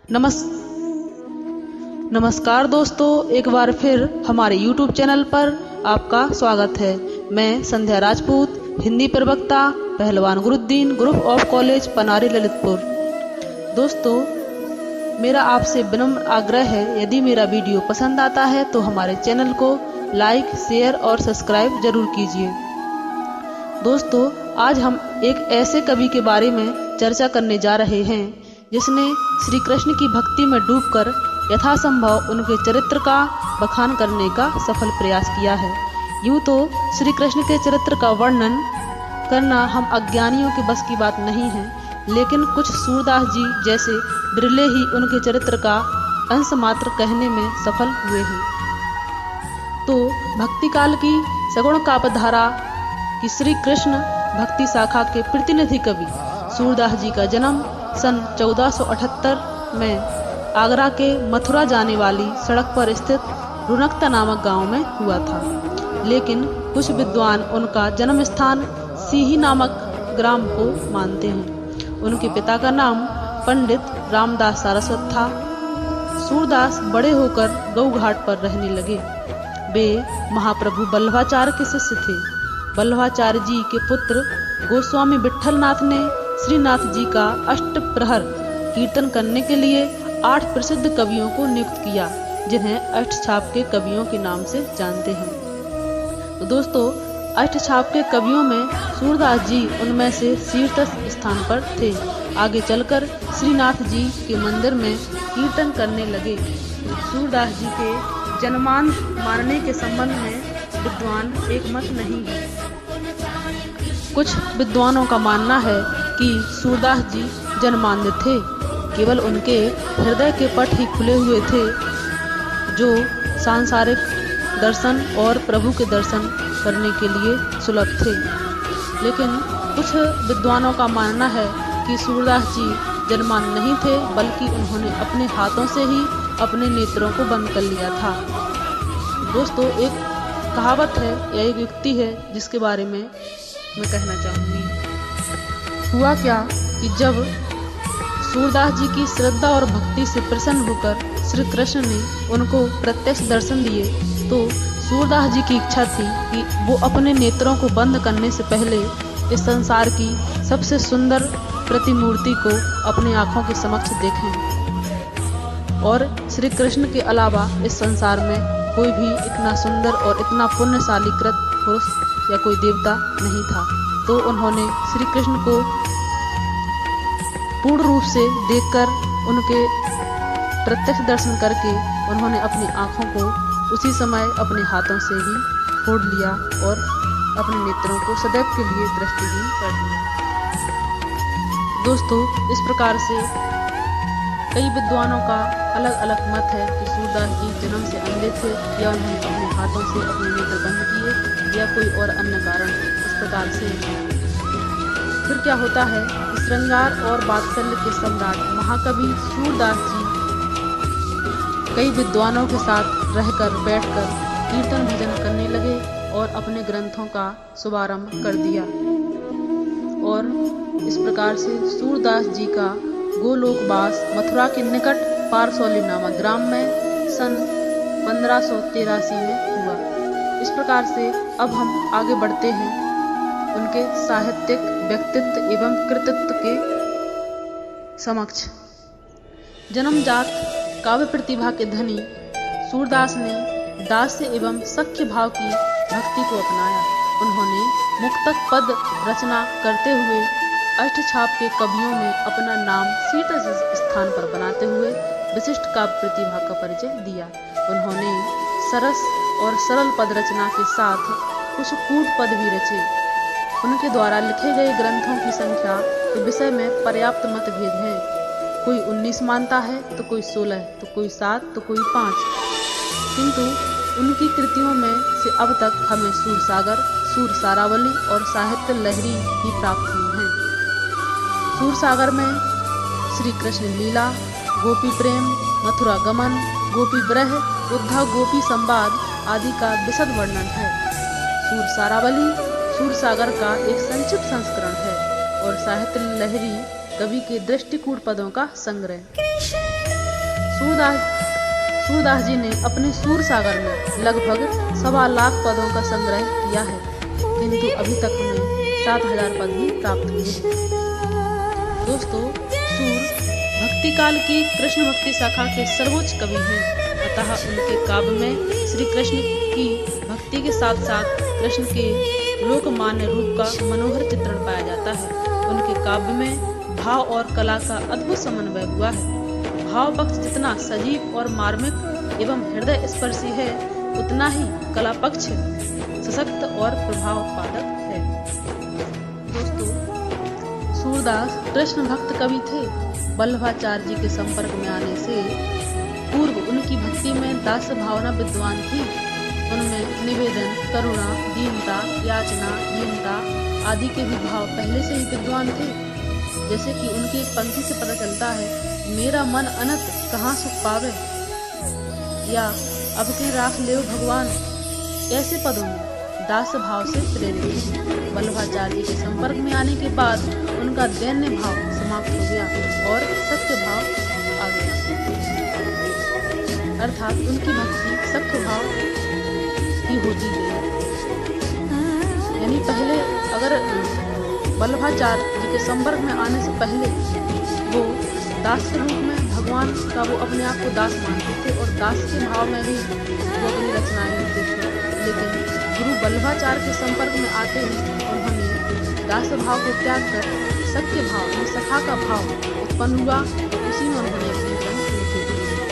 नमस्कार दोस्तों, एक बार फिर हमारे YouTube चैनल पर आपका स्वागत है। मैं संध्या राजपूत, हिंदी प्रवक्ता, Pahalwan Guruddin group of college Panari Lalitpur. दोस्तों, मेरा आपसे विनम्र आग्रह है, यदि मेरा वीडियो पसंद आता है तो हमारे चैनल को लाइक, शेयर और सब्सक्राइब जरूर कीजिए। दोस्तों, आज हम एक ऐसे कवि के बारे में चर्चा करने जा रहे हैं जिसने श्री कृष्ण की भक्ति में डूबकर यथासंभव उनके चरित्र का बखान करने का सफल प्रयास किया है। यूँ तो श्री कृष्ण के चरित्र का वर्णन करना हम अज्ञानियों के बस की बात नहीं है, लेकिन कुछ सूरदास जी जैसे बिरले ही उनके चरित्र का अंश मात्र कहने में सफल हुए हैं। तो भक्ति काल की सगुण काव्यधारा की श्री कृष्ण भक्ति शाखा के प्रतिनिधि कवि सूरदास जी का जन्म सन 1478 में आगरा के मथुरा जाने वाली सड़क पर स्थित रुनकता नामक गांव में हुआ था। लेकिन कुछ विद्वान उनका जन्म स्थान सीही नामक ग्राम को मानते हैं। उनके पिता का नाम पंडित रामदास सारस्वत था। सूरदास बड़े होकर गऊ घाट पर रहने लगे। वे महाप्रभु बल्लभाचार्य के शिष्य थे। बल्लभाचार्य जी के पुत्र गोस्वामी विट्ठलनाथ ने श्रीनाथ जी का अष्टप्रहर कीर्तन करने के लिए 8 प्रसिद्ध कवियों को नियुक्त किया, जिन्हें अष्टछाप के कवियों के नाम से जानते हैं। तो दोस्तों, अष्टछाप के कवियों में सूरदास जी उनमें से शीर्ष स्थान पर थे। आगे चलकर श्रीनाथ जी के मंदिर में कीर्तन करने लगे। सूरदास जी के जन्मांश मानने के संबंध में विद्वान एक मत नहीं है। कुछ विद्वानों का मानना है कि सूरदास जी जन्मांध थे, केवल उनके हृदय के पट ही खुले हुए थे, जो सांसारिक दर्शन और प्रभु के दर्शन करने के लिए सुलभ थे। लेकिन कुछ विद्वानों का मानना है कि सूरदास जी जन्मांध नहीं थे, बल्कि उन्होंने अपने हाथों से ही अपने नेत्रों को बंद कर लिया था। दोस्तों, एक कहावत है या एक युक्ति है जिसके बारे में मैं कहना चाहूँगी। हुआ क्या कि जब सूरदास जी की श्रद्धा और भक्ति से प्रसन्न होकर श्री कृष्ण ने उनको प्रत्यक्ष दर्शन दिए, तो सूरदास जी की इच्छा थी कि वो अपने नेत्रों को बंद करने से पहले इस संसार की सबसे सुंदर प्रतिमूर्ति को अपनी आंखों के समक्ष देखें। और श्री कृष्ण के अलावा इस संसार में कोई भी इतना सुंदर और इतना पुण्यशाली कृत पुरुष या कोई देवता नहीं था। तो उन्होंने श्री कृष्ण को पूर्ण रूप से देखकर, उनके प्रत्यक्ष दर्शन करके उन्होंने अपनी आंखों को उसी समय अपने हाथों से ही फोड़ लिया और अपने नेत्रों को सदैव के लिए दृष्टिहीन कर दिया। दोस्तों, इस प्रकार से कई विद्वानों का अलग अलग मत है कि सूरदास जी जन्म से अंधे थे, या उन्होंने अपने हाथों से अपने नेत्र बंद किए, या कोई और अन्य कारण। इस प्रकार से फिर क्या होता है कि श्रृंगार और वात्सल्य के सम्राट महाकवि सूरदास जी कई विद्वानों के साथ रहकर बैठकर कीर्तन भजन करने लगे और अपने ग्रंथों का शुभारंभ कर दिया। और इस प्रकार से सूरदास जी का गोलोकवास मथुरा के निकट पारसौली नामक ग्राम में सन 1583 में हुआ। इस प्रकार से अब हम आगे बढ़ते हैं उनके साहित्यिक व्यक्तित्व एवं कृतित्व के समक्ष। जन्मजात काव्य प्रतिभा के धनी सूरदास ने दास्य एवं सख्य भाव की भक्ति को अपनाया। उन्होंने मुक्तक पद रचना करते हुए अष्टछाप के कवियों में अपना नाम शीर्ष स्थान पर बनाते हुए विशिष्ट काव्य प्रतिभा का परिचय दिया। उन्होंने सरस और सरल पद रचना के साथ कुछ कूट पद भी रचे। उनके द्वारा लिखे गए ग्रंथों की संख्या के विषय में पर्याप्त मतभेद हैं। कोई 19 मानता है, तो कोई 16, तो कोई 7, तो कोई 5। किंतु उनकी कृतियों में से अब तक हमें सूरसागर, सूरसारावली और साहित्य लहरी ही प्राप्त हुई हैं। सूरसागर में श्री कृष्ण लीला, गोपी प्रेम, मथुरा गमन, गोपी ब्रह, उद्धव गोपी संवाद आदि का विशद वर्णन है। सूरसारावली सूरसागर का एक संक्षिप्त संस्करण है और साहित्य लहरी कवि के दृष्टिकूट पदों का संग्रह। सूरदास जी ने अपने सूर सागर में लगभग 1.25 लाख पदों का संग्रह किया है, किंतु अभी तक हमें 7,000 पद ही प्राप्त हुए। दोस्तों, सूर भक्ति काल की कृष्ण भक्ति शाखा के सर्वोच्च कवि हैं, अतः उनके काव्य में श्री कृष्ण की भक्ति के साथ साथ कृष्ण के लोकमान्य रूप का मनोहर चित्रण पाया जाता है। उनके काव्य में भाव और कला का अद्भुत समन्वय हुआ है। भाव पक्ष जितना सजीव और मार्मिक एवं हृदय स्पर्शी है, उतना ही कला पक्ष सशक्त और प्रभाव उत्पादक है। दोस्तों, सूरदास कृष्ण भक्त कवि थे। वल्लभाचार्य जी के संपर्क में आने से पूर्व उनकी भक्ति में दास भावना विद्वान थी। उनमें निवेदन, करुणा, दीनता, याचना, दीनता आदि के भी भाव पहले से ही विद्वान थे। जैसे कि उनकी एक पंक्ति से पता चलता है, मेरा मन अनंत कहाँ सुख पावे, या अब के राख ले भगवान। ऐसे पदों में दास भाव से प्रेरित थे। वल्लभाचार्य जी के संपर्क में आने के बाद उनका दैन्य भाव समाप्त हो गया और सत्य भाव आ गया, अर्थात उनकी भक्ति सत्य भाव की होती गई। यानी पहले अगर वल्लभाचार्य जी के संपर्क में आने से पहले वो दास के रूप में भगवान का वो अपने आप को दास मानते थे और दास के भाव में भी वो अपनी रचनाएं लिखते थे। लेकिन गुरु वल्लभाचार्य के संपर्क में आते ही उन्होंने दास भाव को त्याग कर सत्य भाव में सखा का भाव उत्पन्न हुआ और उसी में उन्होंने अपने ग्रंथ लिखे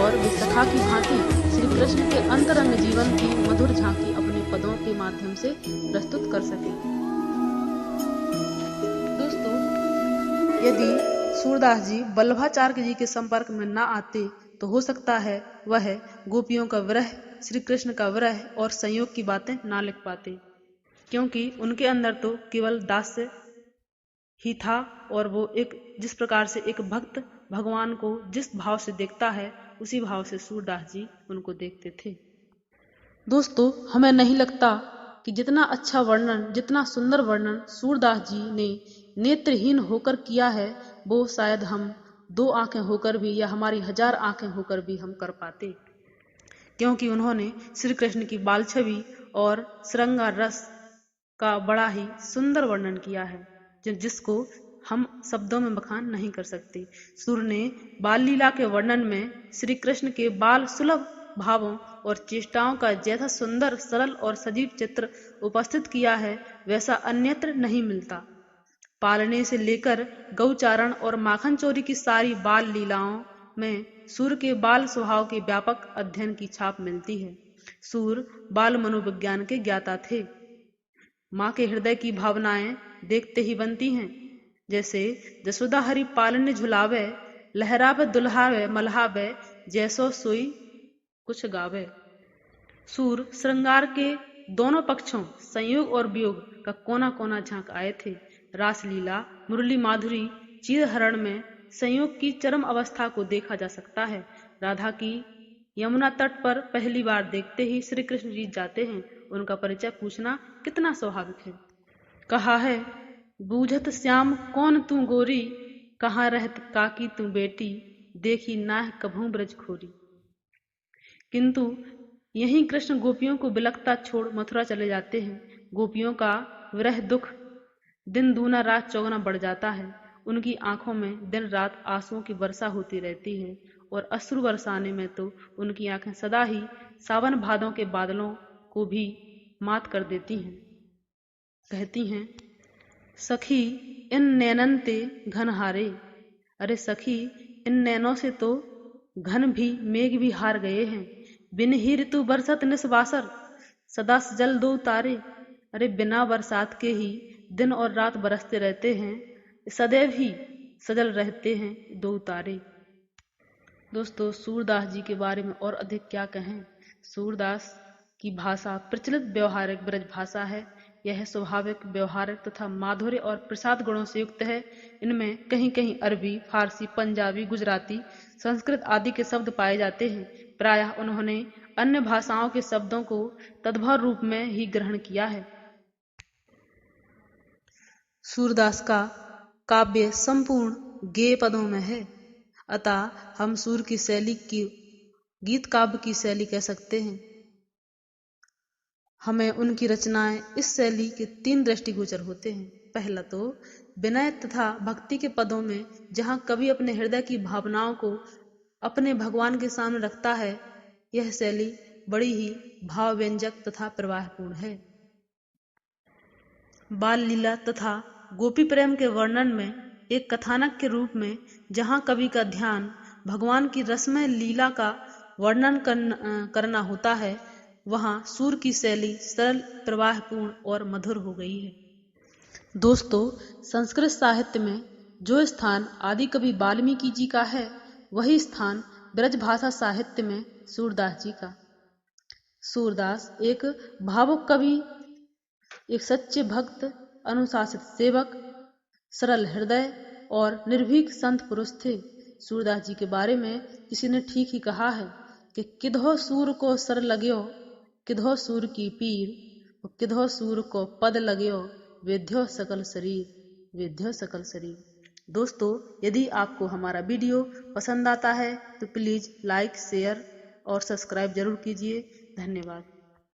और वे सखा की भांति श्री कृष्ण के अंतरंग जीवन की मधुर झांकी अपने पदों के माध्यम से प्रस्तुत कर सके। दोस्तों, यदि सूरदास जी वल्लभाचार्य जी के संपर्क में न आते तो हो सकता है वह गोपियों का विरह, श्री कृष्ण का विरह और संयोग की बातें ना लिख पाते, क्योंकि उनके अंदर तो केवल दास्य ही था और वो जिस प्रकार से एक भक्त भगवान को जिस भाव से देखता है, उसी भाव से सूरदास जी उनको देखते थे। दोस्तों, हमें नहीं लगता कि जितना अच्छा वर्णन, जितना सुंदर वर्णन सूरदास जी ने नेत्रहीन होकर किया है, वो शायद हम 2 आंखें होकर भी या हमारी 1000 आंखें होकर भी हम कर पाते, क्योंकि उन्होंने श्री कृष्ण की बाल छवि और श्रृंगार रस का बड़ा ही सुंदर वर्णन किया है, जिसको हम शब्दों में बखान नहीं कर सकते। सूर ने बाल लीला के वर्णन में श्री कृष्ण के बाल सुलभ भावों और चेष्टाओं का जैसा सुंदर, सरल और सजीव चित्र उपस्थित किया है, वैसा अन्यत्र नहीं मिलता। पालने से लेकर गौचारण और माखन चोरी की सारी बाल लीलाओं में सूर के बाल स्वभाव के व्यापक अध्ययन की छाप मिलती है। सूर बाल मनोविज्ञान के ज्ञाता थे। माँ के हृदय की भावनाएं देखते ही बनती हैं। जैसे जसोदा हरि पालन झुलावे, लहरावे दुल्हावे मल्हावे, जैसो सोई कुछ गावे। सूर श्रृंगार के दोनों पक्षों, संयोग और वियोग का कोना कोना झांक आए थे। रासलीला, मुरली माधुरी, चीरहरण में संयोग की चरम अवस्था को देखा जा सकता है। राधा की यमुना तट पर पहली बार देखते ही श्री कृष्ण जीत जाते हैं। उनका परिचय पूछना कितना स्वाभाविक है। कहा है, बूझत श्याम कौन तू गोरी, कहाँ रहत काकी तू बेटी, देखी नाह कभू ब्रज खोरी। किंतु यहीं कृष्ण गोपियों को बिलखता छोड़ मथुरा चले जाते हैं। गोपियों का विरह दुख दिन दूना रात चौगुना बढ़ जाता है। उनकी आंखों में दिन रात आंसुओं की वर्षा होती रहती है और अश्रु बरसाने में तो उनकी आंखें सदा ही सावन भादों के बादलों को भी मात कर देती हैं। कहती हैं, सखी इन नैनन ते घन हारे। अरे सखी, इन नैनों से तो घन भी मेघ भी हार गए हैं। बिन ही ऋतु बरसत निस्वासर, सदा सजल दो तारे। अरे बिना बरसात के ही दिन और रात बरसते रहते हैं, सदैव ही सजल रहते हैं दो तारे। दोस्तों, सूरदास जी के बारे में और अधिक क्या कहें। सूरदास की भाषा प्रचलित व्यवहारिक ब्रज भाषा है। यह स्वाभाविक, व्यवहारिक तथा माधुर्य और प्रसाद गुणों से युक्त है। इनमें कहीं कहीं अरबी, फारसी, पंजाबी, गुजराती, संस्कृत आदि के शब्द पाए जाते हैं। प्रायः उन्होंने अन्य भाषाओं के शब्दों को तद्भव रूप में ही ग्रहण किया है। सूरदास का काव्य संपूर्ण गेय पदों में है। अतः हम सूर की शैली की गीत काव्य की शैली कह सकते हैं। हमें उनकी रचनाएं इस शैली के 3 दृष्टिगोचर होते हैं। पहला तो विनय तथा भक्ति के पदों में जहाँ कवि अपने हृदय की भावनाओं को अपने भगवान के सामने रखता है, यह शैली बड़ी ही भाव व्यंजक तथा प्रवाहपूर्ण है। बाल लीला तथा गोपी प्रेम के वर्णन में एक कथानक के रूप में जहाँ कवि का ध्यान भगवान की रसमय लीला का वर्णन करना होता है, वहाँ सूर की शैली सरल, प्रवाहपूर्ण और मधुर हो गई है। दोस्तों, संस्कृत साहित्य में जो स्थान आदि कवि वाल्मीकि जी का है, वही स्थान ब्रजभाषा साहित्य में सूरदास जी का। सूरदास एक भावुक कवि, एक सच्चे भक्त, अनुशासित सेवक, सरल हृदय और निर्भीक संत पुरुष थे। सूरदास जी के बारे में किसी ने ठीक ही कहा है कि किधो सूर को सर लग्यो, किधो सूर की पीर, किधो सूर को पद लग्यो, वेद्यो सकल शरीर, वेद्यो सकल शरीर। दोस्तों, यदि आपको हमारा वीडियो पसंद आता है तो प्लीज लाइक, शेयर और सब्सक्राइब जरूर कीजिए। धन्यवाद।